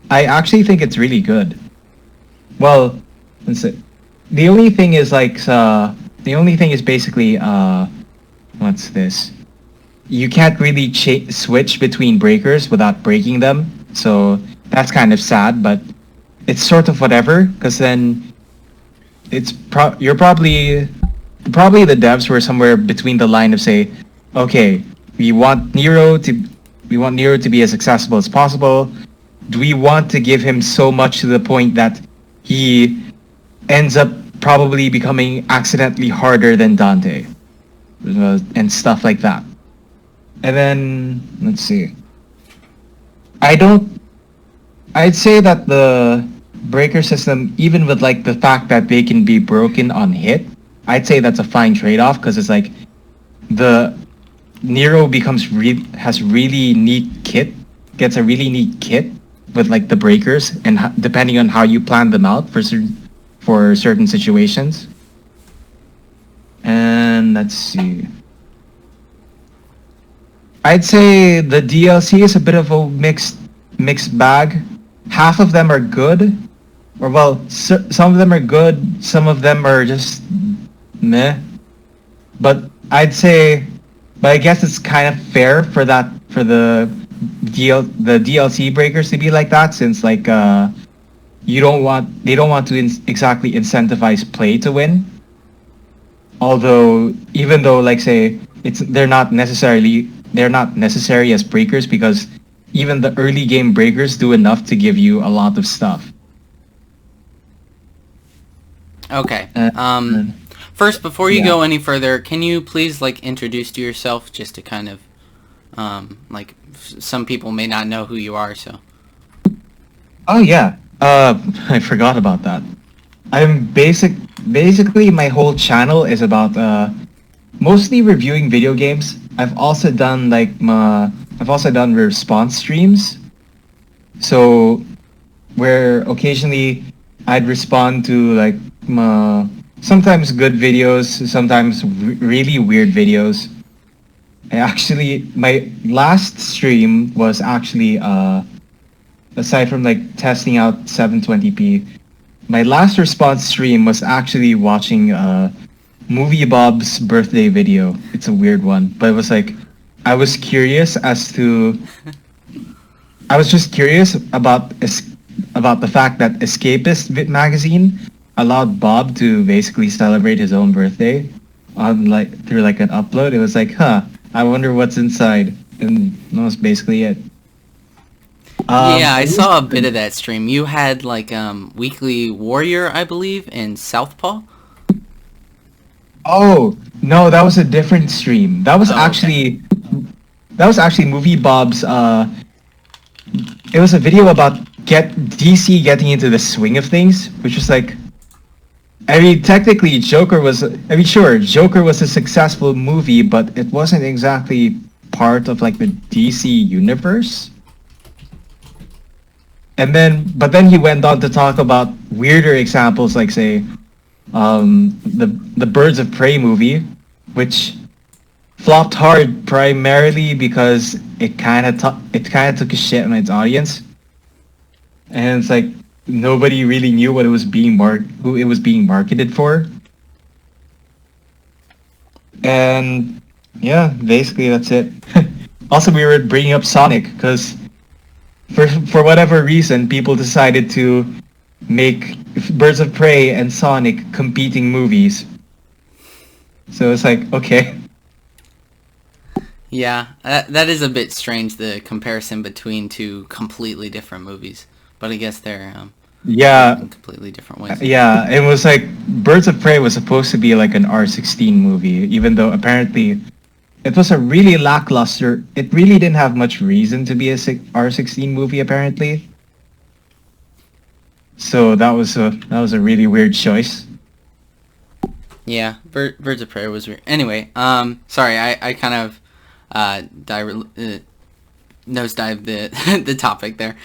I actually think it's really good. Well, let's see. The only thing is basically what's this? You can't really switch between breakers without breaking them. So that's kind of sad, but it's sort of whatever. Because then you're probably the devs were somewhere between the line of say, okay, we want Nero to be as accessible as possible. Do we want to give him so much to the point that he ends up probably becoming accidentally harder than Dante, and stuff like that? And then let's see. I'd say that the breaker system, even with like the fact that they can be broken on hit, I'd say that's a fine trade-off because it's like the Nero has really neat kit, gets a really neat kit with like the breakers, and depending on how you plan them out for certain situations. And let's see. I'd say the DLC is a bit of a mixed bag. Half of them are good, or well, some of them are good, some of them are just meh. But I guess it's kind of fair for the DLC breakers to be like that, since like they don't want to exactly incentivize play to win. Although even though like say they're not necessary as breakers, because even the early game breakers do enough to give you a lot of stuff. Okay. First, before you go any further, can you please like introduce yourself, just to kind of like some people may not know who you are, so. Oh yeah. I forgot about that. Basically my whole channel is about mostly reviewing video games. I've also done response streams. So where occasionally I'd respond to like sometimes good videos, sometimes really weird videos. My last stream was actually aside from like testing out 720p, my last response stream was actually watching Movie Bob's birthday video. It's a weird one, but it was like I was just curious about the fact that Escapist magazine allowed Bob to basically celebrate his own birthday on like through like an upload. It was like, I wonder what's inside, and that was basically it. Yeah, I saw a bit of that stream. You had like Weekly Warrior, I believe, and Southpaw. Oh no, that was a different stream. That was Okay. actually Movie Bob's. It was a video about DC getting into the swing of things, which was like, I mean, technically, Joker was a successful movie, but it wasn't exactly part of like the DC universe. But then he went on to talk about weirder examples, like say, the Birds of Prey movie, which flopped hard primarily because it kind of took a shit on its audience, and it's like nobody really knew what it was who it was being marketed for, and yeah, basically that's it. Also, we were bringing up Sonic because for whatever reason, people decided to make Birds of Prey and Sonic competing movies. So it's like, okay. Yeah, that is a bit strange, the comparison between two completely different movies. But I guess they're Yeah, in completely different ways. yeah. It was like Birds of Prey was supposed to be like an R16 movie, even though apparently it was a really lackluster. It really didn't have much reason to be a R16 movie, apparently. So that was a really weird choice. Yeah, Birds of Prey was weird. Anyway, sorry, I kind of nosedived the topic there.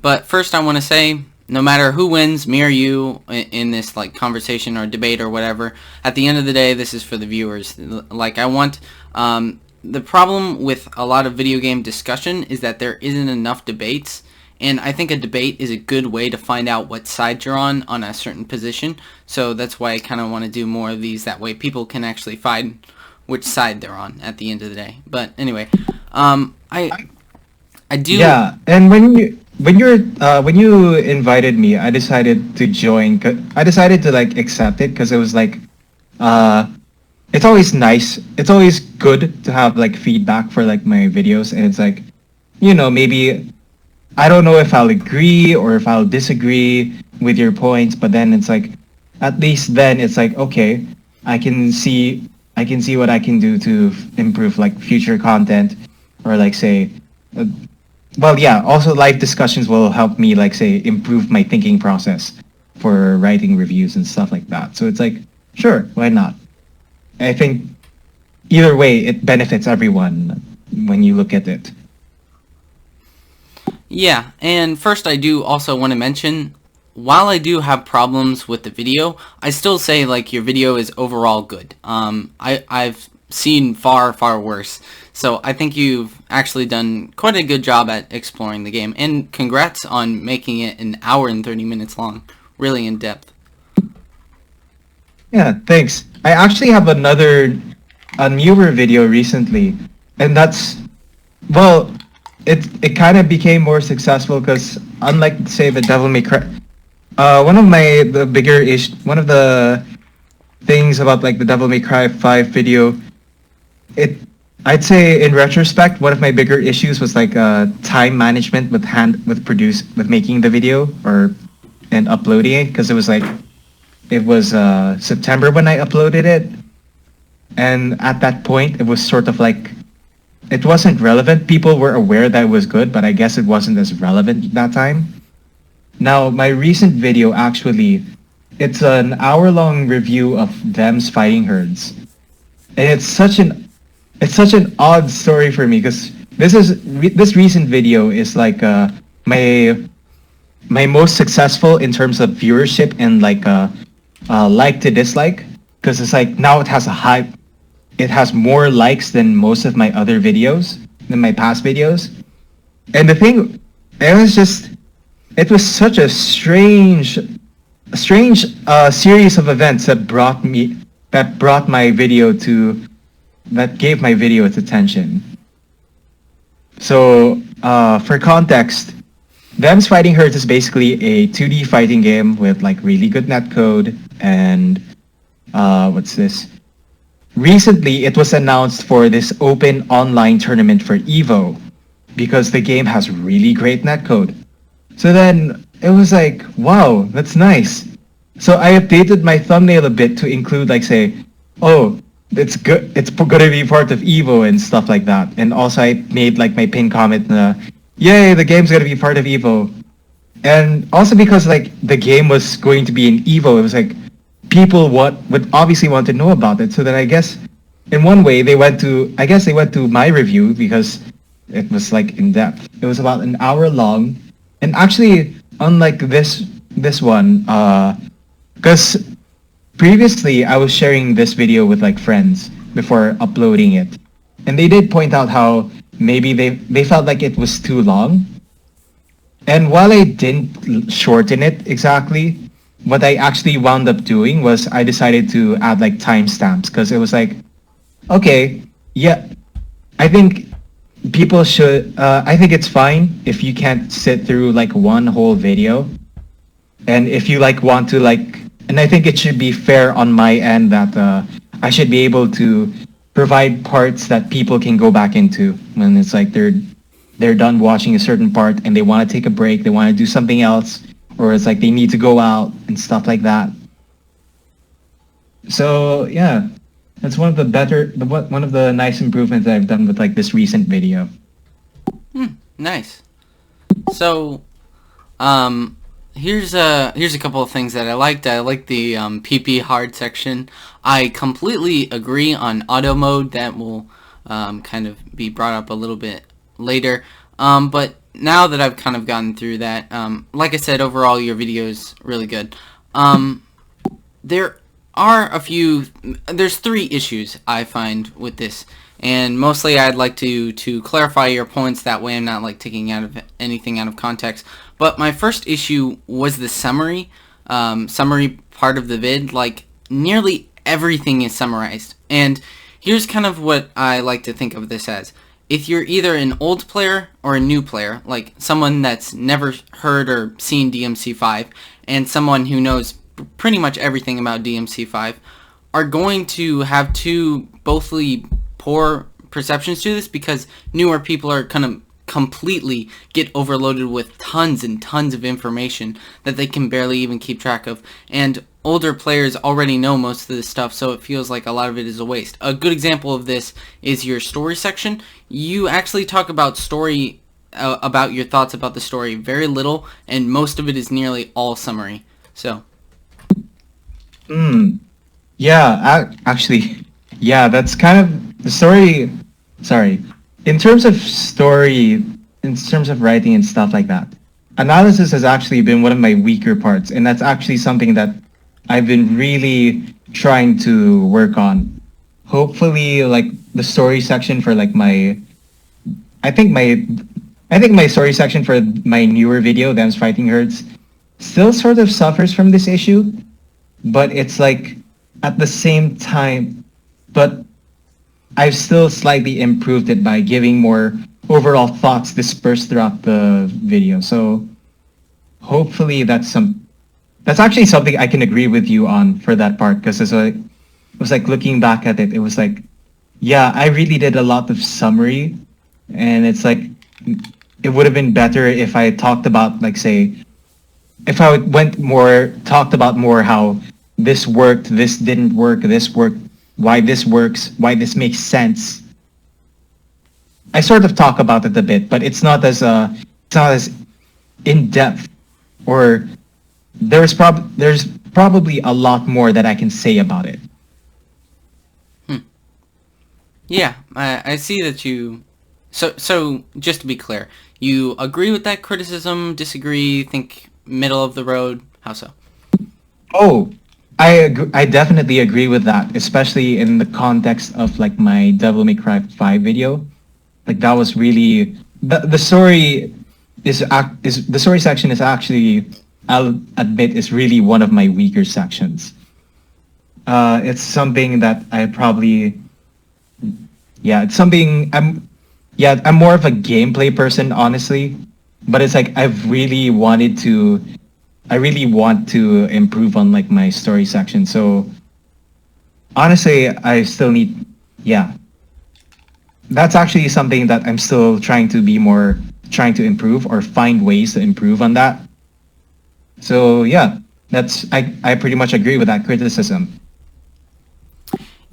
But first I want to say, no matter who wins, me or you, in this like conversation or debate or whatever, at the end of the day, this is for the viewers. Like, I want, the problem with a lot of video game discussion is that there isn't enough debates, And I think a debate is a good way to find out what side you're on a certain position. So that's why I kind of want to do more of these. That way people can actually find which side they're on at the end of the day. But anyway, I do. Yeah, and when you invited me, I decided to join. I decided to like accept it because it was like, uh, it's always nice. It's always good to have like feedback for like my videos, and it's like, maybe I don't know if I'll agree or if I'll disagree with your points, but then it's like, at least then it's like, okay, I can see what I can do to improve like future content, or like say, uh, well, yeah. Also, live discussions will help me like say improve my thinking process for writing reviews and stuff like that. So it's like, sure, why not? I think either way, it benefits everyone when you look at it. Yeah, and first I do also want to mention, while I do have problems with the video, I still say like your video is overall good. I've seen far worse, so I think you've actually done quite a good job at exploring the game, and congrats on making it an hour and 30 minutes long, really in depth. Yeah, thanks. I actually have a newer video recently, and that's, well, it kind of became more successful because unlike say the Devil May Cry, one of one of the things about like the Devil May Cry 5 video, it I'd say in retrospect one of my bigger issues was like time management with making the video or and uploading it, because it was September when I uploaded it, and at that point it was sort of like it wasn't relevant. People were aware that it was good, but I guess it wasn't as relevant at that time. Now, my recent video actually, it's an hour-long review of Them's Fighting Herds, and it's such an odd story for me because this recent video is like my most successful in terms of viewership and like like to dislike, because it's like now it has more likes than most of my other videos, than my past videos. And the thing, it was such a strange series of events that gave my video its attention. So for context, Them's Fighting Herds is basically a 2D fighting game with like really good netcode, and what's this? Recently, it was announced for this open online tournament for Evo because the game has really great netcode. So then it was like, wow, that's nice. So I updated my thumbnail a bit to include like say, oh, it's good. It's gonna be part of Evo and stuff like that. And also I made like my pin comment, yay, the game's gonna be part of Evo. And also because like the game was going to be in Evo, it was like people would obviously want to know about it. So then I guess in one way they went to my review because it was like in depth. It was about an hour long, and actually unlike this one, because previously I was sharing this video with like friends before uploading it, and they did point out how maybe they felt like it was too long. And while I didn't shorten it exactly, what I actually wound up doing was I decided to add like timestamps, because it was like, okay, yeah, I think I think it's fine if you can't sit through like one whole video. And if you like want to like, and I think it should be fair on my end that I should be able to provide parts that people can go back into when it's like they're done watching a certain part and they want to take a break, they want to do something else, or it's like they need to go out and stuff like that. So yeah, that's one of one of the nice improvements that I've done with like this recent video. Nice. So, here's a couple of things that I liked. I like the PP hard section. I completely agree on auto mode. That will kind of be brought up a little bit later. But now that I've kind of gotten through that, like I said, overall your video is really good. There's 3 issues I find with this, and mostly I'd like to clarify your points. That way I'm not like taking anything out of context. But my first issue was the summary part of the vid. Like, nearly everything is summarized, and here's kind of what I like to think of this as. If you're either an old player or a new player, like someone that's never heard or seen DMC5, and someone who knows pretty much everything about DMC5, are going to have two bothly poor perceptions to this, because newer people are kind of completely get overloaded with tons and tons of information that they can barely even keep track of, and older players already know most of this stuff, so it feels like a lot of it is a waste. A good example of this is your story section. You actually talk about story, about your thoughts about the story very little, and most of it is nearly all summary. So Yeah, actually, yeah, that's kind of the story. Sorry. In terms of story, in terms of writing and stuff like that, analysis has actually been one of my weaker parts, and that's actually something that I've been really trying to work on. Hopefully, like the story section for like I think my, I think my story section for my newer video, Them's Fighting Herds, still sort of suffers from this issue, but it's like at the same time, but I've still slightly improved it by giving more overall thoughts dispersed throughout the video. So hopefully that's actually something I can agree with you on for that part, because it was like looking back at it, it was like, yeah, I really did a lot of summary, and it's like it would have been better if I talked about, like, say, if I talked about more how this worked, this didn't work, this worked, why this works, why this makes sense. I sort of talk about it a bit, but it's not as in depth, or there's probably a lot more that I can say about it. yeah, I see that you. So just to be clear, you agree with that criticism, disagree, think middle of the road? How so? Oh, I definitely agree with that, especially in the context of like my Devil May Cry 5 video. Like that was really the story the story section is actually, I'll admit, is really one of my weaker sections. It's something that I probably, yeah, it's something I'm more of a gameplay person, honestly, but it's like I really want to improve on like my story section. So honestly, I still need, yeah, that's actually something that I'm still trying to improve or find ways to improve on that. So yeah, I pretty much agree with that criticism.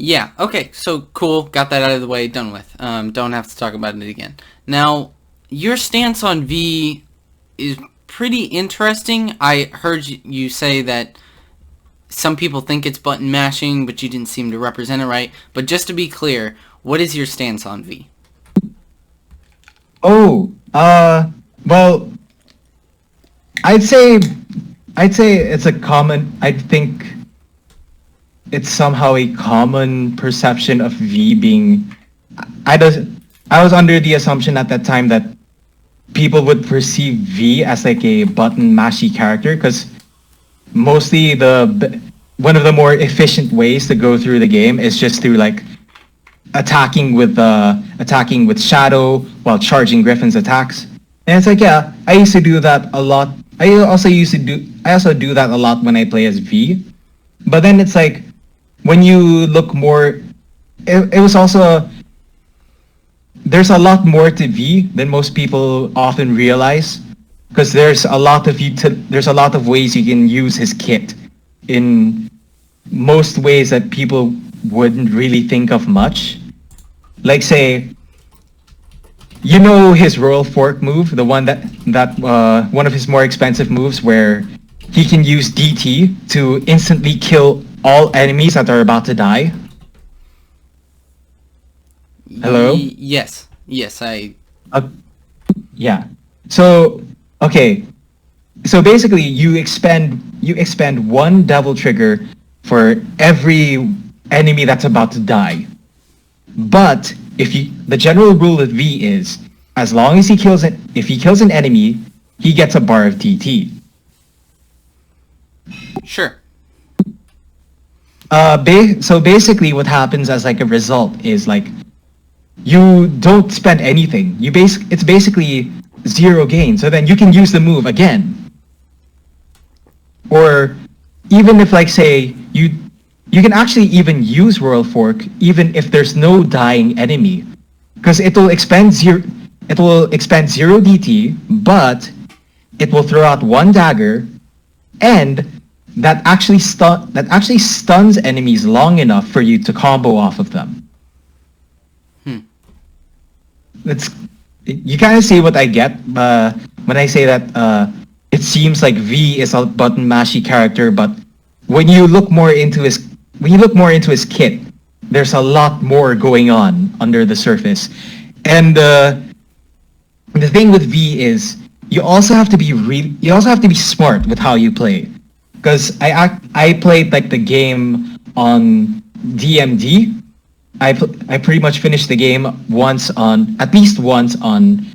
Yeah, okay, so cool, got that out of the way, done with. Don't have to talk about it again. Now, your stance on V is pretty interesting. I heard you say that some people think it's button mashing, but you didn't seem to represent it right. But just to be clear, what is your stance on V? Oh, well, I'd say it's a common. I think it's somehow a common perception of V being. I was I was under the assumption at that time that people would perceive V as like a button mashy character, because mostly one of the more efficient ways to go through the game is just through like attacking with Shadow while charging Griffin's attacks. And it's like, yeah, I used to do that a lot. I also do that a lot when I play as V. But then it's like when you look more, it was also, there's a lot more to V than most people often realize, because there's a lot of ways you can use his kit in most ways that people wouldn't really think of much. Like, say, you know his Royal Fork move, the one one of his more expensive moves, where he can use DT to instantly kill all enemies that are about to die. Hello? Yes, Yeah. So, okay. So basically, you expend one devil trigger for every enemy that's about to die. But the general rule with V is, as long as if he kills an enemy, he gets a bar of DT. Sure. So basically what happens as like a result is like you don't spend anything. It's basically zero gain. So then you can use the move again. Or even if like say you can actually even use Royal Fork even if there's no dying enemy, because it will expend zero DT, but it will throw out one dagger, and that actually stuns enemies long enough for you to combo off of them. You kind of see what I get when I say that it seems like V is a button mashy character, but when you look more into his kit, there's a lot more going on under the surface. And the thing with V is you also have to be smart with how you play. Because I played like the game on DMD. I pretty much finished the game at least once on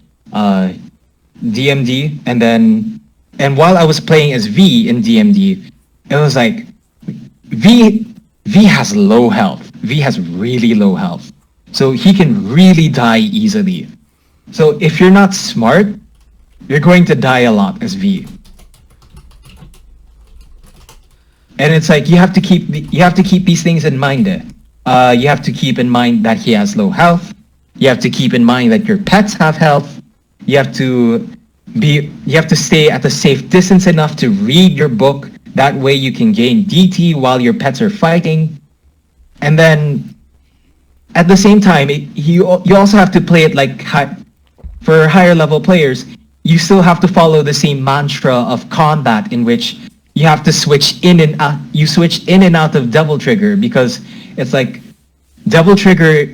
DMD, and while I was playing as V in DMD, it was like V has low health. V has really low health, so he can really die easily. So if you're not smart, you're going to die a lot as V. And it's like you have to keep these things in mind. You have to keep in mind that he has low health. You have to keep in mind that your pets have health. You have to stay at a safe distance enough to read your book. That way you can gain DT while your pets are fighting. And then at the same time, you also have to play it like for higher level players. You still have to follow the same mantra of combat in which you have to switch in and out. You switch in and out of Devil Trigger, because it's like Devil Trigger.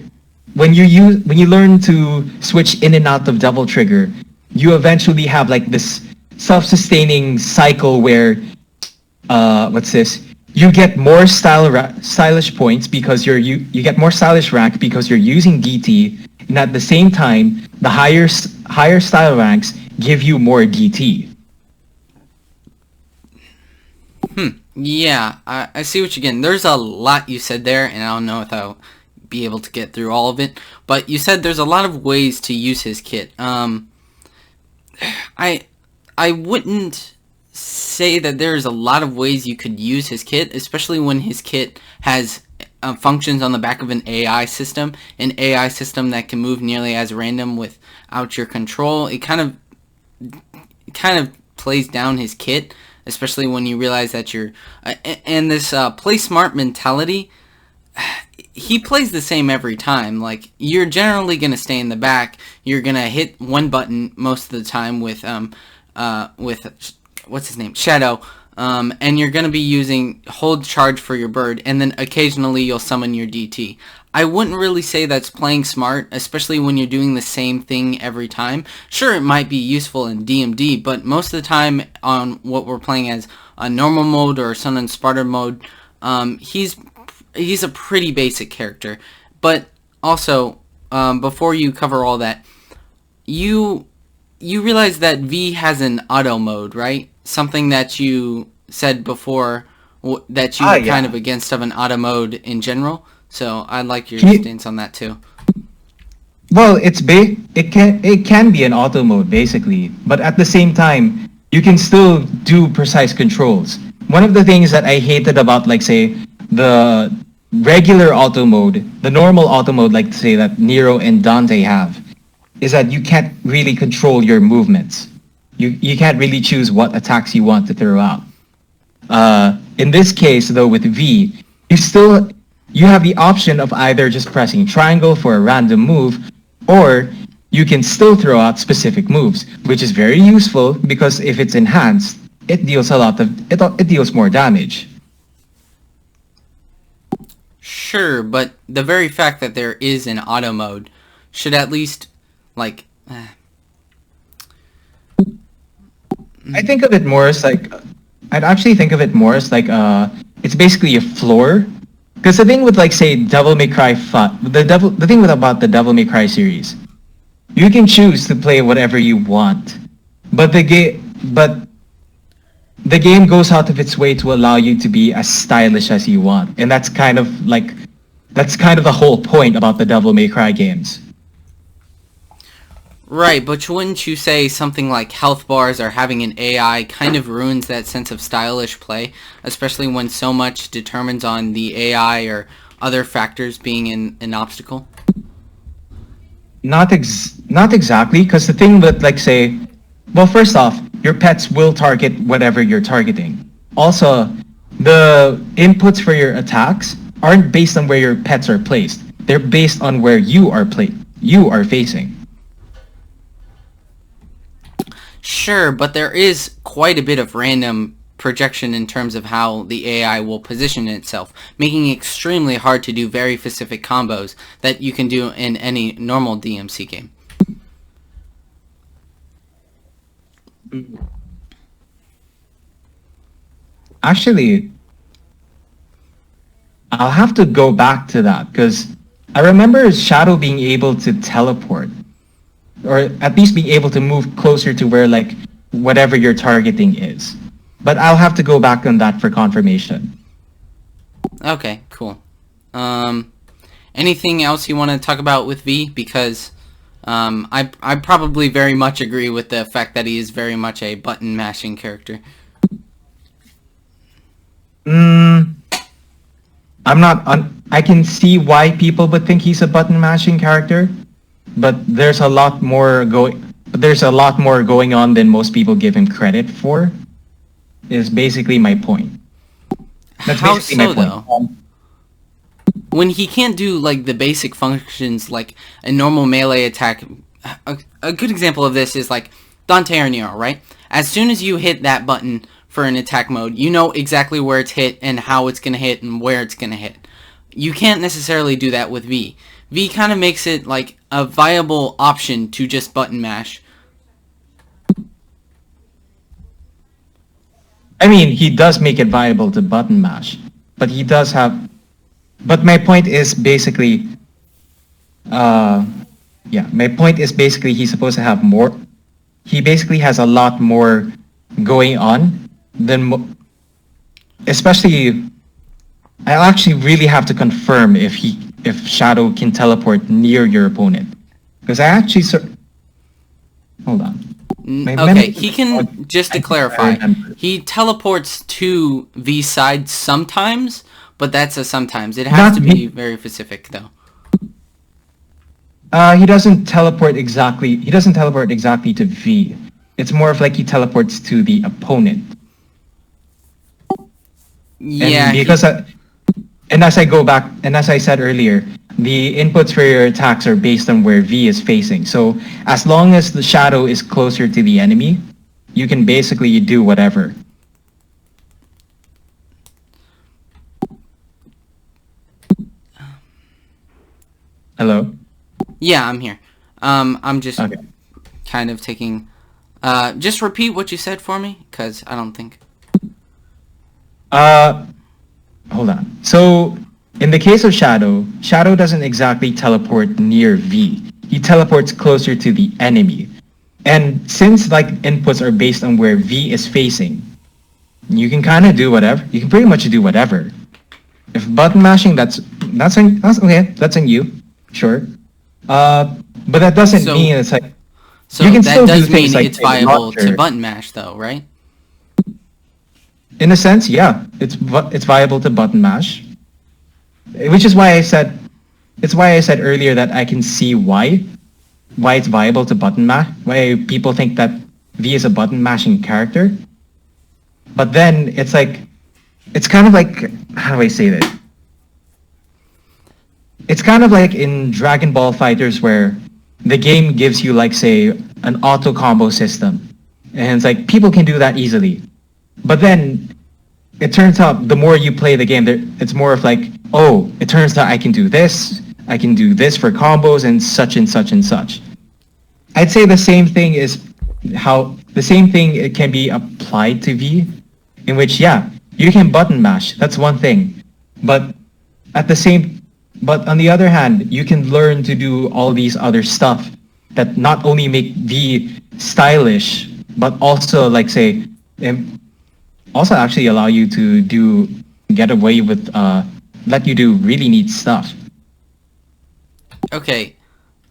When you learn to switch in and out of Devil Trigger, you eventually have like this self-sustaining cycle where you get more stylish points because you get more stylish rank because you're using DT, and at the same time the higher style ranks give you more DT. Yeah, I see what you're getting. There's a lot you said there, and I don't know if I'll be able to get through all of it. But you said there's a lot of ways to use his kit. I wouldn't say that there's a lot of ways you could use his kit, especially when his kit has functions on the back of an AI system that can move nearly as random without your control. It kind of plays down his kit, especially when you realize that you're and this play smart mentality. He plays the same every time. Like, you're generally gonna stay in the back. You're gonna hit one button most of the time with what's his name, Shadow, and you're gonna be using hold charge for your bird, and then occasionally you'll summon your DT. I wouldn't really say that's playing smart, especially when you're doing the same thing every time. Sure, it might be useful in DMD, but most of the time on what we're playing as a normal mode or Sun and Sparta mode, he's a pretty basic character. But also, before you cover all that, you realize that V has an auto mode, right? Something that you said before that you were kind of against of an auto mode in general. So I'd like your stance on that too. Well, it can be an auto mode basically, but at the same time, you can still do precise controls. One of the things that I hated about, like, say, the regular auto mode, the normal auto mode, like say that Nero and Dante have, is that you can't really control your movements. You can't really choose what attacks you want to throw out. In this case, though, with V, you have the option of either just pressing triangle for a random move, or you can still throw out specific moves, which is very useful because if it's enhanced, it deals it deals more damage. Sure, but the very fact that there is an auto mode should at least, like... I think of it more as like... I'd actually think of it more as like, it's basically a floor Because the thing with like say Devil May Cry the thing about the Devil May Cry series, you can choose to play whatever you want, but the game goes out of its way to allow you to be as stylish as you want, and that's kind of the whole point about the Devil May Cry games. Right, but wouldn't you say something like health bars or having an AI kind of ruins that sense of stylish play, especially when so much determines on the AI or other factors being an obstacle? Not exactly, because the thing with like say, well, first off, your pets will target whatever you're targeting. Also, the inputs for your attacks aren't based on where your pets are placed. They're based on where you are facing. Sure, but there is quite a bit of random projection in terms of how the AI will position itself, making it extremely hard to do very specific combos that you can do in any normal DMC game. Actually, I'll have to go back to that because I remember Shadow being able to teleport, or at least being able to move closer to where like whatever you're targeting is. But I'll have to go back on that for confirmation. Okay, cool. Anything else you want to talk about with V? Because I probably very much agree with the fact that he is very much a button mashing character. I can see why people would think he's a button mashing character, but there's a lot more going on than most people give him credit for. Is basically my point. That's How basically so, my point. though? When he can't do like the basic functions like a normal melee attack, a good example of this is like Dante or Nero, right? As soon as you hit that button for an attack mode, you know exactly where it's hit and how it's going to hit and where it's going to hit. You can't necessarily do that with V. V kind of makes it like a viable option to just button mash. I mean, he does make it viable to button mash, but he does have. But my point is basically, my point is basically he's supposed to have more. He basically has a lot more going on than, especially. I'll actually really have to confirm if Shadow can teleport near your opponent, because I actually hold on. Okay, he can, just to clarify, he teleports to V side sometimes, but that's a sometimes. It has to be very specific, though. He doesn't teleport exactly to V. It's more of like he teleports to the opponent. Yeah. And as I said earlier, the inputs for your attacks are based on where V is facing. So as long as the Shadow is closer to the enemy, you can basically do whatever. Hello? Yeah, I'm here. I'm just kind of taking... just repeat what you said for me, because I don't think... Hold on. So, in the case of Shadow doesn't exactly teleport near V. He teleports closer to the enemy. And since like inputs are based on where V is facing, you can kind of do whatever. You can pretty much do whatever. If button mashing, that's okay. That's on you, sure. But that doesn't mean it's like. So you can that still does do mean things like it's viable to button mash, though, right? In a sense, yeah, it's viable to button mash, which is why I said earlier that I can see why it's viable to button mash, why people think that V is a button mashing character. But then it's like, it's kind of like, how do I say this? It's kind of like in Dragon Ball Fighters where the game gives you like say an auto combo system, and it's like people can do that easily. But then it turns out the more you play the game, it's more of like, oh, it turns out I can do this for combos and such and such and such. I'd say the same thing it can be applied to V, in which, yeah, you can button mash, that's one thing. But at the same, but on the other hand, you can learn to do all these other stuff that not only make V stylish, but also like say, also actually allow you to get away with let you do really neat stuff. Okay,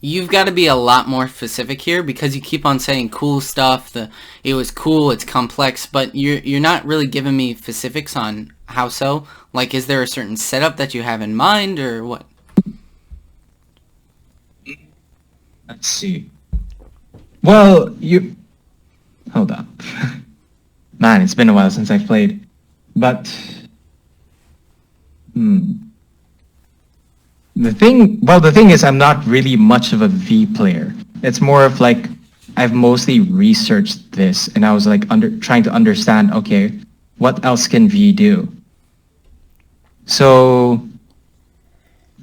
you've got to be a lot more specific here because you keep on saying cool stuff. It was cool, it's complex, but you're not really giving me specifics on how so. Like, is there a certain setup that you have in mind, or what? Let's see. Well, you hold on. Man, it's been a while since I've played, but the thing is, I'm not really much of a V player. It's more of like I've mostly researched this, and I was like trying to understand. Okay, what else can V do? So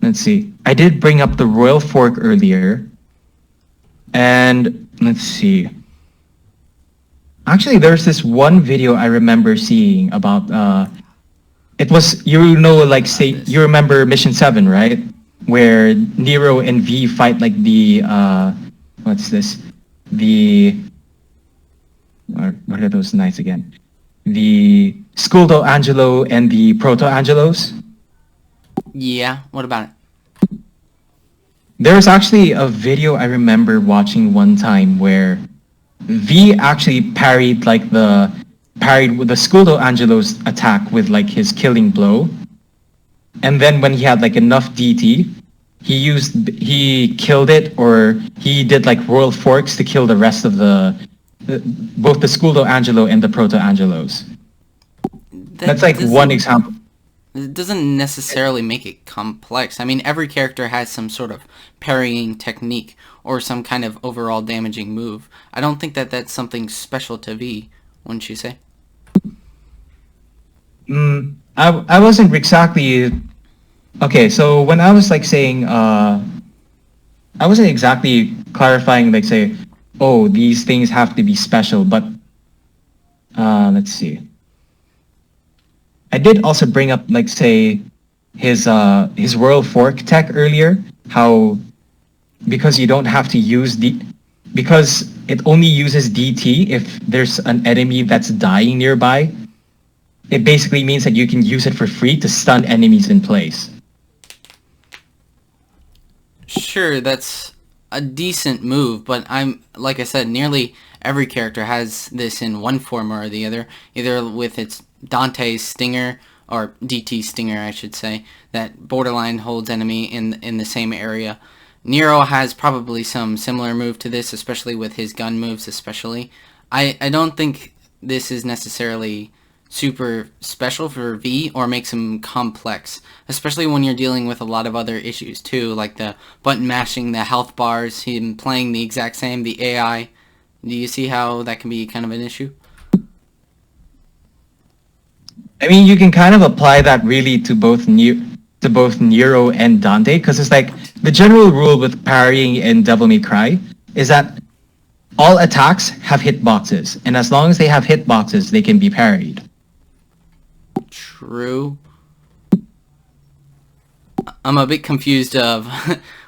let's see. I did bring up the Royal Fork earlier, and let's see. Actually, there's this one video I remember seeing about. It was like say you remember Mission 7, right? Where Nero and V fight like the what's this? What are those knights again? The Sculdo Angelo and the Proto Angelos. Yeah, what about it? There's actually a video I remember watching one time where V actually parried with the Sculdo Angelo's attack with like his killing blow. And then when he had like enough DT, he killed it, or he did like Royal Forks to kill the rest of both the Sculdo Angelo and the Proto Angelos. That's like one example. It doesn't necessarily make it complex. I mean, every character has some sort of parrying technique or some kind of overall damaging move. I don't think that that's something special to V, wouldn't you say? I wasn't exactly... Okay, so when I was like saying... I wasn't exactly clarifying like say, oh, these things have to be special, but... let's see. I did also bring up like say his Royal Fork tech earlier, how because you don't have to use because it only uses DT if there's an enemy that's dying nearby. It basically means that you can use it for free to stun enemies in place. Sure, that's a decent move, but like I said, nearly every character has this in one form or the other, either with its Dante's Stinger, or DT Stinger I should say, that borderline holds enemy in the same area. Nero has probably some similar move to this, especially with his gun moves especially. I don't think this is necessarily super special for V or makes him complex, especially when you're dealing with a lot of other issues too, like the button mashing, the health bars, him playing the exact same, the AI. Do you see how that can be kind of an issue? I mean, you can kind of apply that really to both Nero and Dante, because it's like the general rule with parrying in Devil May Cry is that all attacks have hitboxes, and as long as they have hitboxes, they can be parried. True. I'm a bit confused of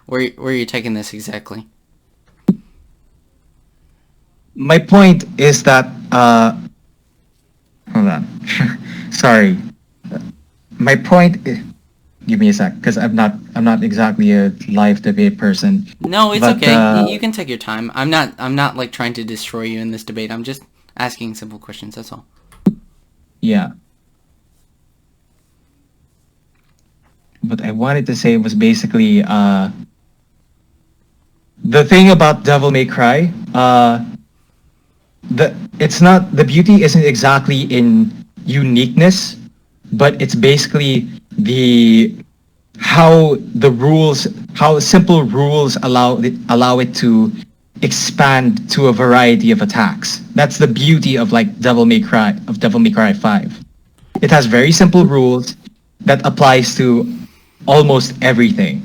where you're taking this exactly. My point is that hold on. Sorry. My point is, give me a sec, because I'm not exactly a live debate person. No, it's okay. You can take your time. I'm not like trying to destroy you in this debate. I'm just asking simple questions, that's all. Yeah. What I wanted to say was basically the thing about Devil May Cry, the beauty isn't exactly in uniqueness, but it's basically how simple rules allow it to expand to a variety of attacks. That's the beauty of like Devil May Cry 5. It has very simple rules that applies to almost everything.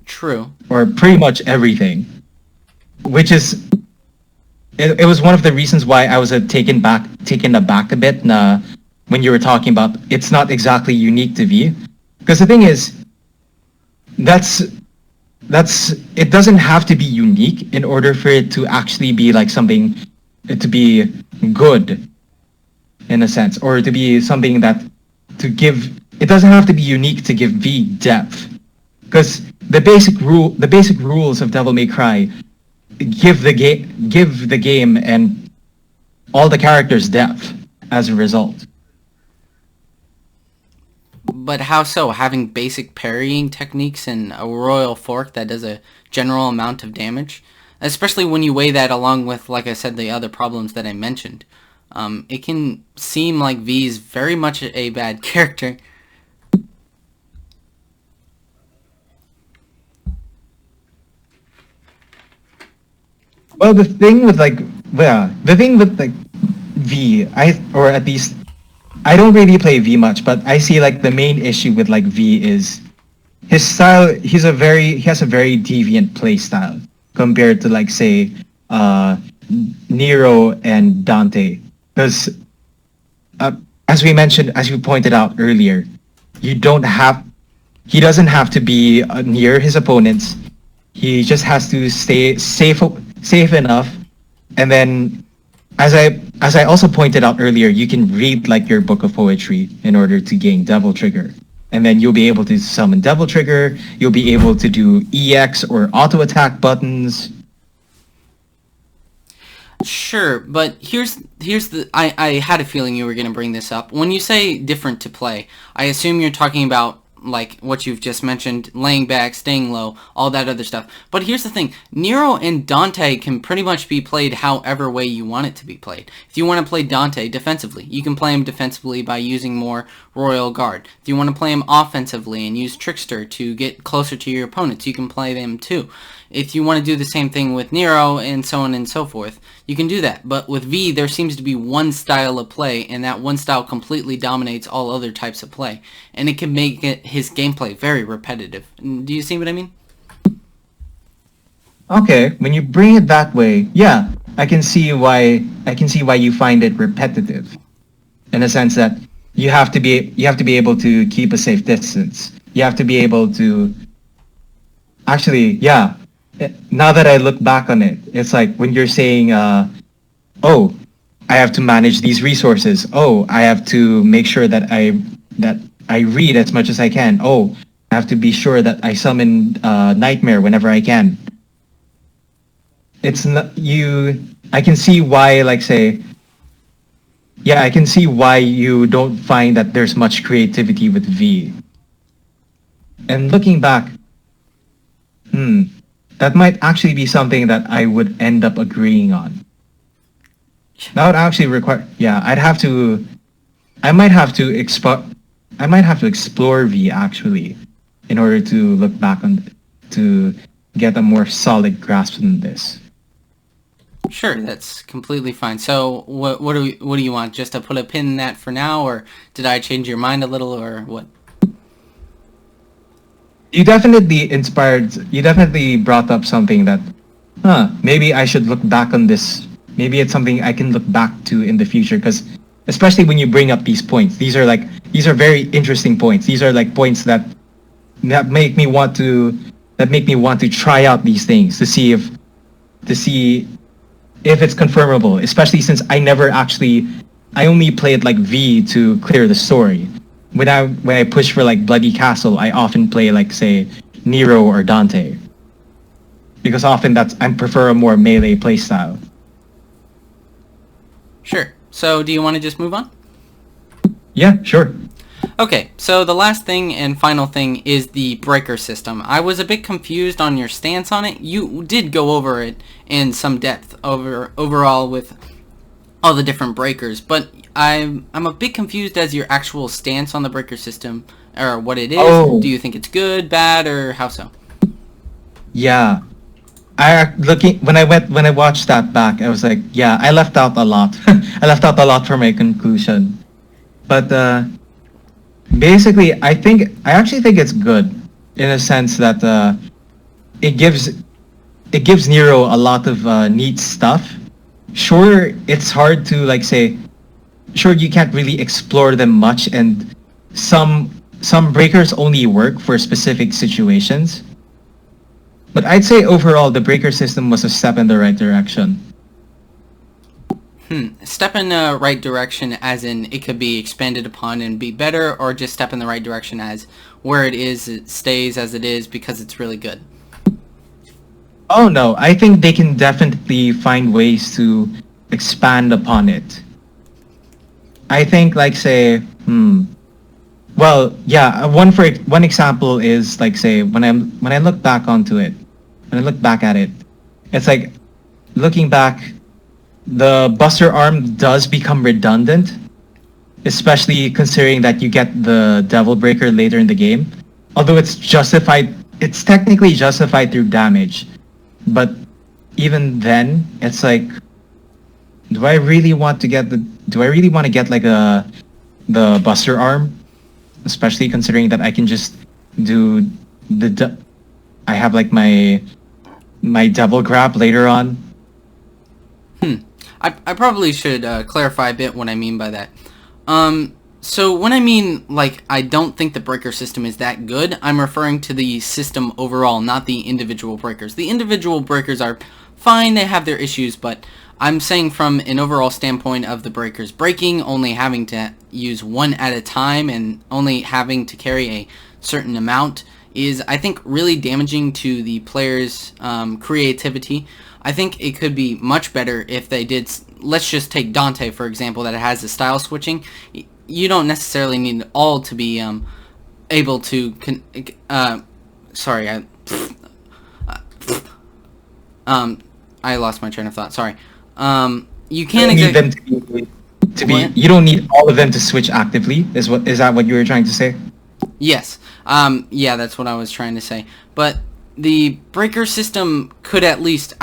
True. Or pretty much everything. Which is it was one of the reasons why I was taken aback a bit when you were talking about it's not exactly unique to V, Because the thing is, that's it doesn't have to be unique in order for it to actually be like something to be good in a sense, or to be something that to give. It doesn't have to be unique to give V depth, because the basic rules of Devil May Cry give the game and all the characters depth as a result. But how so? Having basic parrying techniques and a royal fork that does a general amount of damage? Especially when you weigh that along with, like I said, the other problems that I mentioned. It can seem like V is very much a bad character. Well, the thing with V, or at least I don't really play V much, but I see like the main issue with like V is his style. He has a very deviant play style compared to like say Nero and Dante, because as we pointed out earlier, he doesn't have to be near his opponents. He just has to stay safe enough, and then as I also pointed out earlier, you can read like your book of poetry in order to gain Devil Trigger. And then you'll be able to summon Devil Trigger, you'll be able to do EX or auto attack buttons. Sure, but here's the I had a feeling you were going to bring this up. When you say different to play, I assume you're talking about like what you've just mentioned, laying back, staying low, all that other stuff. But here's the thing, Nero and Dante can pretty much be played however way you want it to be played. If you want to play Dante defensively, you can play him defensively by using more Royal Guard. If you want to play him offensively and use Trickster to get closer to your opponents, you can play them too. If you want to do the same thing with Nero and so on and so forth, you can do that. But with V, there seems to be one style of play, and that one style completely dominates all other types of play. And it can make his gameplay very repetitive. Do you see what I mean? Okay, when you bring it that way, yeah, I can see why you find it repetitive, in a sense that you have to be able to keep a safe distance. You have to be able to. Actually, yeah. Now that I look back on it, it's like when you're saying, "Oh, I have to manage these resources. Oh, I have to make sure that I read as much as I can. Oh, I have to be sure that I summon Nightmare whenever I can." It's not you. I can see why, like say. Yeah, I can see why you don't find that there's much creativity with V. And looking back, that might actually be something that I would end up agreeing on. That would actually require. Yeah, I might have to explore V actually, in order to look back to get a more solid grasp on this. Sure, that's completely fine. So, what do you want? Just to put a pin in that for now, or did I change your mind a little, or what? You definitely brought up something that, maybe I should look back on this. Maybe it's something I can look back to in the future, because especially when you bring up these points, these are very interesting points. These are like points that make me want to try out these things to see if it's confirmable, especially since I only played like V to clear the story. When I push for like Bloody Castle, I often play like say Nero or Dante, because often I prefer a more melee playstyle. Sure. So do you want to just move on? Yeah, sure. Okay, so the last thing and final thing is the breaker system. I was a bit confused on your stance on it. You did go over it in some depth overall with all the different breakers, but I'm a bit confused as your actual stance on the breaker system, or what it is. Oh. Do you think it's good, bad, or how so? Yeah. When I watched that back, I was like, yeah, I left out a lot. I left out a lot for my conclusion. But basically, I actually think it's good in a sense that it gives Nero a lot of neat stuff. Sure, it's hard to like say. Sure, you can't really explore them much, and some some breakers only work for specific situations. But I'd say overall, the breaker system was a step in the right direction. Step in the right direction as in it could be expanded upon and be better, or just step in the right direction as where it is, it stays as it is because it's really good? Oh no, I think they can definitely find ways to expand upon it. I think like say, well, yeah, one example is like say when I look back onto it, when I look back at it, it's like looking back, the Buster Arm does become redundant, especially considering that you get the Devil Breaker later in the game. Although it's technically justified through damage, but even then, it's like, do I really want to get like the Buster Arm, especially considering that I can just do I have like my Devil Grab later on. I probably should clarify a bit what I mean by that. So when I mean, like, I don't think the breaker system is that good, I'm referring to the system overall, not the individual breakers. The individual breakers are fine, they have their issues, but I'm saying from an overall standpoint of the breakers breaking, only having to use one at a time and only having to carry a certain amount is, I think, really damaging to the player's creativity. I think it could be much better if they did, let's just take Dante for example, that it has the style switching. You don't necessarily need all to be able to I lost my train of thought, sorry. You can't need them to be you don't need all of them to switch actively, is that what you were trying to say? Yes. Yeah, that's what I was trying to say. But the breaker system could at least,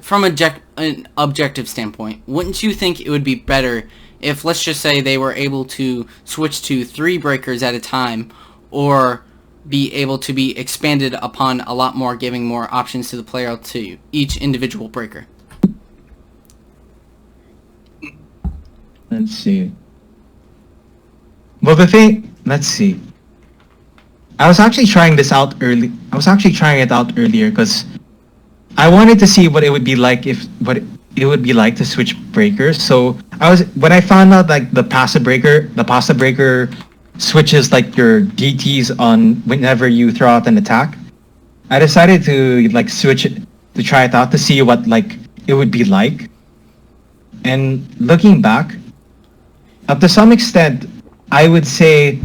from an objective standpoint, wouldn't you think it would be better if, let's just say, they were able to switch to 3 breakers at a time, or be able to be expanded upon a lot more, giving more options to the player to each individual breaker? Let's see. Well, let's see. I was actually trying it out earlier because I wanted to see what it would be like to switch breakers. So when I found out like the passive breaker switches like your DTs on whenever you throw out an attack. I decided to like switch it to try it out to see what like it would be like. And looking back, up to some extent, I would say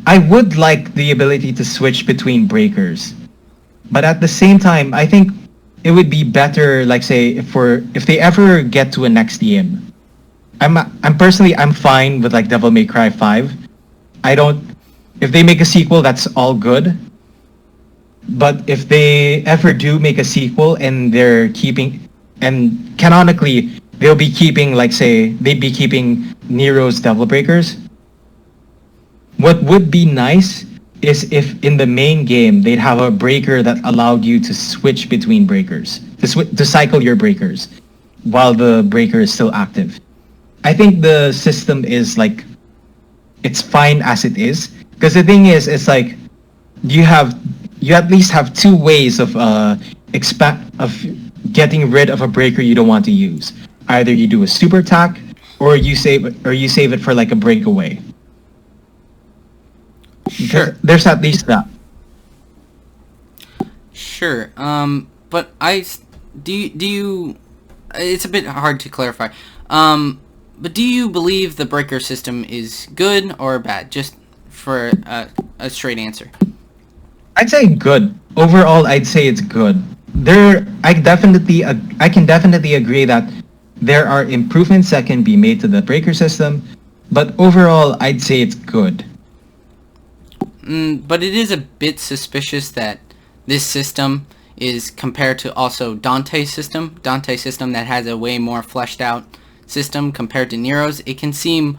I would like the ability to switch between breakers, but at the same time, I think it would be better, like say, if they ever get to a next DM. I'm fine with like Devil May Cry 5. If they make a sequel, that's all good. But if they ever do make a sequel and canonically they'll be keeping, like say, they'd be keeping Nero's Devil Breakers. What would be nice is if in the main game they'd have a breaker that allowed you to switch between breakers, to cycle your breakers while the breaker is still active. I think the system is like, it's fine as it is, because the thing is, it's like you at least have 2 ways of getting rid of a breaker you don't want to use. Either you do a super attack, or you save it for like a breakaway. Sure. There's at least that. Sure. But do you? It's a bit hard to clarify. But do you believe the breaker system is good or bad? Just for a straight answer. I'd say good. Overall, I'd say it's good. I can definitely agree that there are improvements that can be made to the breaker system, but overall, I'd say it's good. But it is a bit suspicious that this system is compared to also Dante's system that has a way more fleshed out system compared to Nero's. It can seem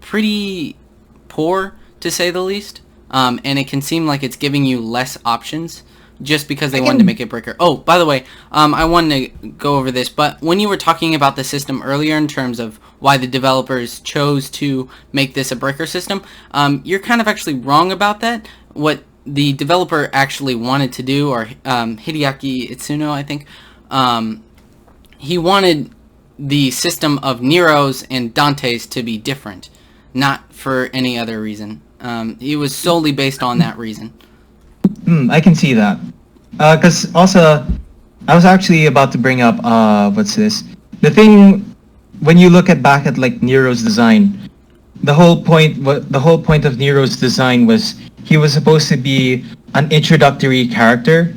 pretty poor, to say the least, and it can seem like it's giving you less options just because they wanted to make it breaker. Oh, by the way, I wanted to go over this, but when you were talking about the system earlier in terms of why the developers chose to make this a breaker system, you're kind of actually wrong about that. What the developer actually wanted to do, or Hideaki Itsuno, I think, he wanted the system of Nero's and Dante's to be different, not for any other reason. It was solely based on that reason. I can see that. Because also, I was actually about to bring up, what's this? The thing, when you look back at like Nero's design, the whole point of Nero's design was he was supposed to be an introductory character.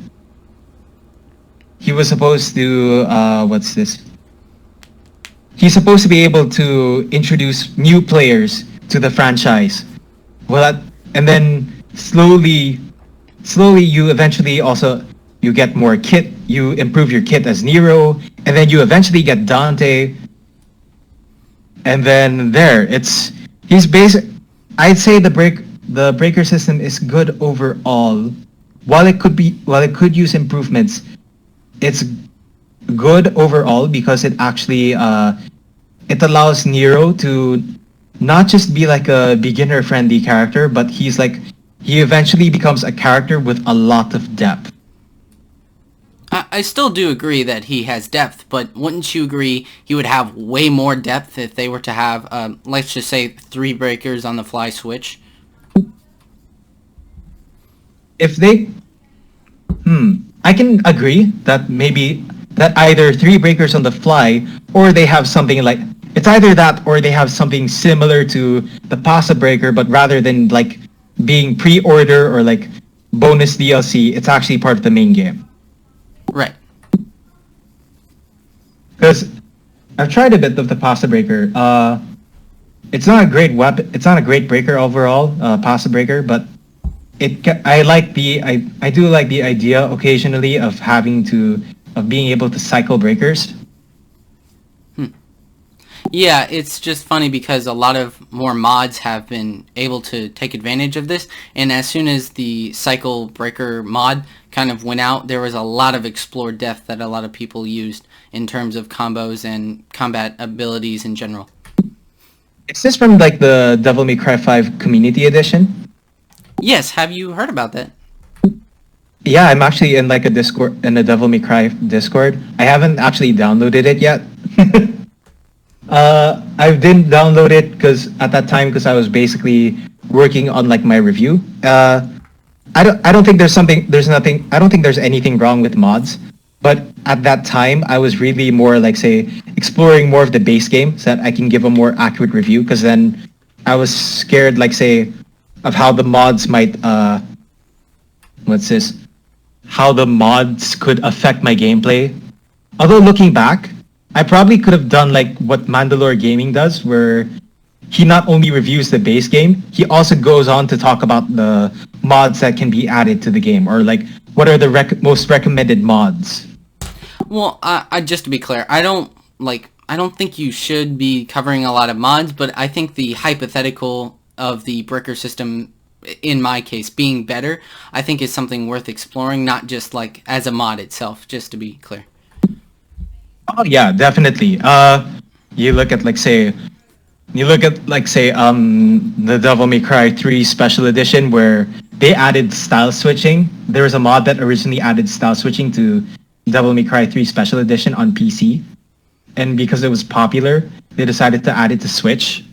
He was supposed to, what's this? He's supposed to be able to introduce new players to the franchise. Well, and then slowly you eventually also, you get more kit, you improve your kit as Nero, and then you eventually get Dante. And then he's basic. I'd say the breaker system is good overall. While it could use improvements, it's good overall because it actually it allows Nero to not just be like a beginner friendly character, but he eventually becomes a character with a lot of depth. I still do agree that he has depth, but wouldn't you agree he would have way more depth if they were to have, let's just say, 3 breakers on the fly switch? If they... I can agree that maybe that either 3 breakers on the fly, or they have something like... It's either that or they have something similar to the Pasta Breaker, but rather than like being pre-order or like bonus DLC, it's actually part of the main game. Right. Because I've tried a bit of the Pasta Breaker. It's not a great weapon. It's not a great breaker overall, Pasta Breaker, but I do like the idea occasionally of being able to cycle breakers. Yeah, it's just funny because a lot of more mods have been able to take advantage of this, and as soon as the cycle breaker mod kind of went out, there was a lot of explore depth that a lot of people used in terms of combos and combat abilities in general. Is this from like the Devil May Cry 5 Community Edition? Yes, have you heard about that? Yeah, I'm actually in like a Discord, in the Devil May Cry Discord. I haven't actually downloaded it yet. I didn't download it because I was basically working on like my review. I don't think I don't think there's anything wrong with mods, but at that time I was really more like say exploring more of the base game so that I can give a more accurate review, because then I was scared like say of how the mods might how the mods could affect my gameplay. Although looking back, I probably could have done like what Mandalore Gaming does, where he not only reviews the base game, he also goes on to talk about the mods that can be added to the game, or like what are the most recommended mods. Well, just to be clear, I don't think you should be covering a lot of mods, but I think the hypothetical of the breaker system, in my case, being better, I think is something worth exploring, not just like as a mod itself, just to be clear. Oh yeah, definitely. You look at the Devil May Cry 3 Special Edition where they added style switching. There was a mod that originally added style switching to Devil May Cry 3 Special Edition on PC, and because it was popular, they decided to add it to Switch.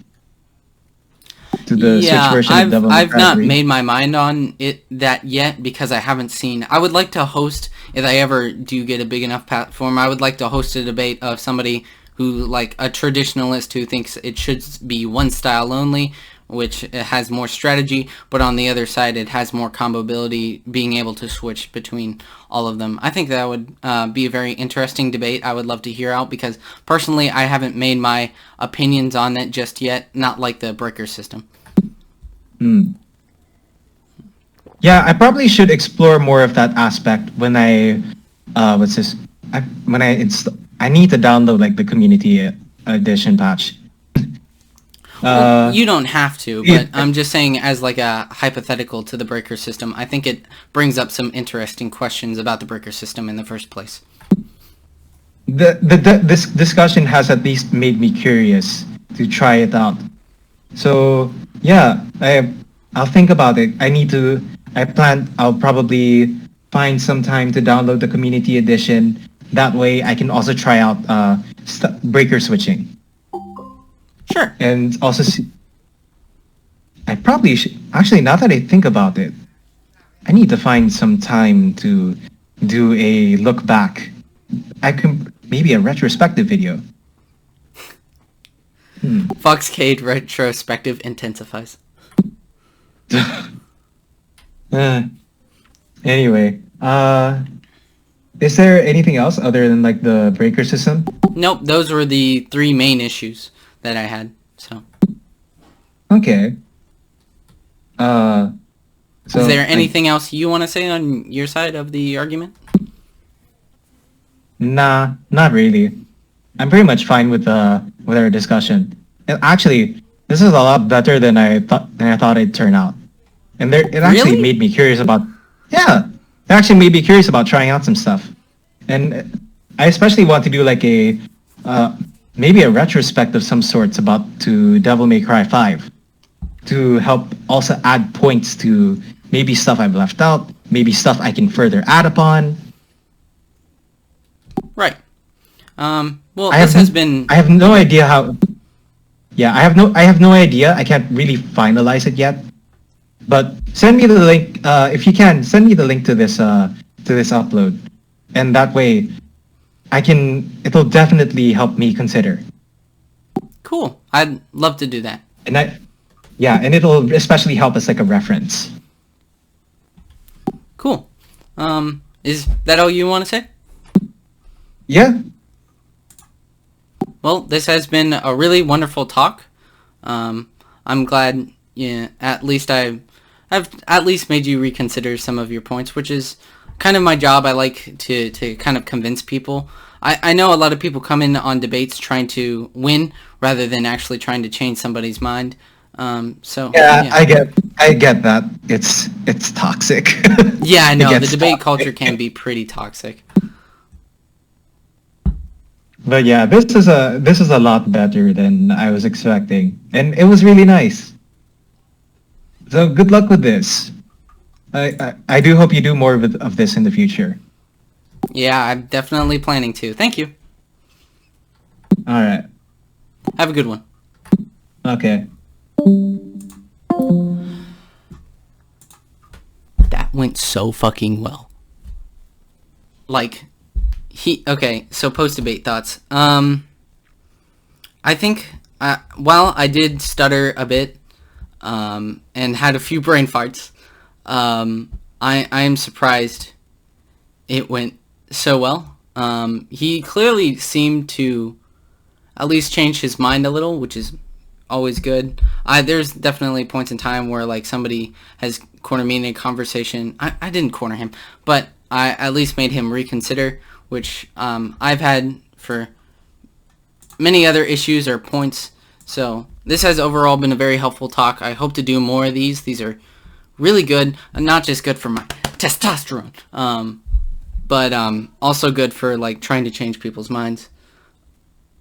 To the Switch version of Devil May Cry 3. I've not made my mind on that yet because I haven't seen. I would like to host, if I ever do get a big enough platform, I would like to host a debate of somebody who, like a traditionalist who thinks it should be one style only, which has more strategy, but on the other side it has more combo ability, being able to switch between all of them. I think that would be a very interesting debate. I would love to hear out because personally I haven't made my opinions on it just yet, not like the breaker system. Yeah, I probably should explore more of that aspect when I I need to download like the community edition patch. Well, you don't have to, yeah. but I'm just saying as like a hypothetical to the breaker system. I think it brings up some interesting questions about the breaker system in the first place. This discussion has at least made me curious to try it out. So yeah, I'll think about it. I'll probably find some time to download the community edition. That way I can also try out breaker switching. Sure. And also see, I probably should, actually, now that I think about it, I need to find some time to do a look back. I can, maybe a retrospective video. Foxcade retrospective intensifies. Anyway, is there anything else other than like the breaker system? Nope, those were the 3 main issues that I had. So. Okay. So is there anything else you want to say on your side of the argument? Nah, not really. I'm pretty much fine with our discussion. And actually, this is a lot better than I thought it'd turn out. And it actually Really? made me curious about. Yeah, it actually made me curious about trying out some stuff. And I especially want to do like a maybe a retrospect of some sorts to Devil May Cry 5 to help also add points to maybe stuff I've left out, maybe stuff I can further add upon. Right. Well, this has been. I have no idea how. Yeah, I have no idea. I can't really finalize it yet. But send me the link if you can. Send me the link to this upload, and that way, it'll definitely help me consider. Cool. I'd love to do that. And it'll especially help as like a reference. Cool. Is that all you want to say? Yeah. Well, this has been a really wonderful talk. I'm glad, at least I've at least made you reconsider some of your points, which is kind of my job. I like to kind of convince people. I know a lot of people come in on debates trying to win rather than actually trying to change somebody's mind. Yeah. I get that. It's toxic. Yeah, I know. The debate toxic. culture can be pretty toxic. But yeah, this is a lot better than I was expecting, and it was really nice. So good luck with this. I do hope you do more of this in the future. Yeah, I'm definitely planning to. Thank you. All right. Have a good one. Okay. That went so fucking well. Like, okay, so post-debate thoughts. I think, while I did stutter a bit, and had a few brain farts, I am surprised it went so well. He clearly seemed to at least change his mind a little, which is always good. There's definitely points in time where like somebody has cornered me in a conversation. I didn't corner him, but I at least made him reconsider, which I've had for many other issues or points. So this has overall been a very helpful talk. I hope to do more of these. These are really good, and not just good for my testosterone, but also good for like trying to change people's minds.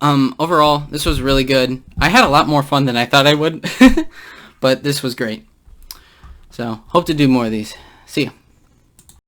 Overall, this was really good. I had a lot more fun than I thought I would, but this was great. So hope to do more of these. See ya.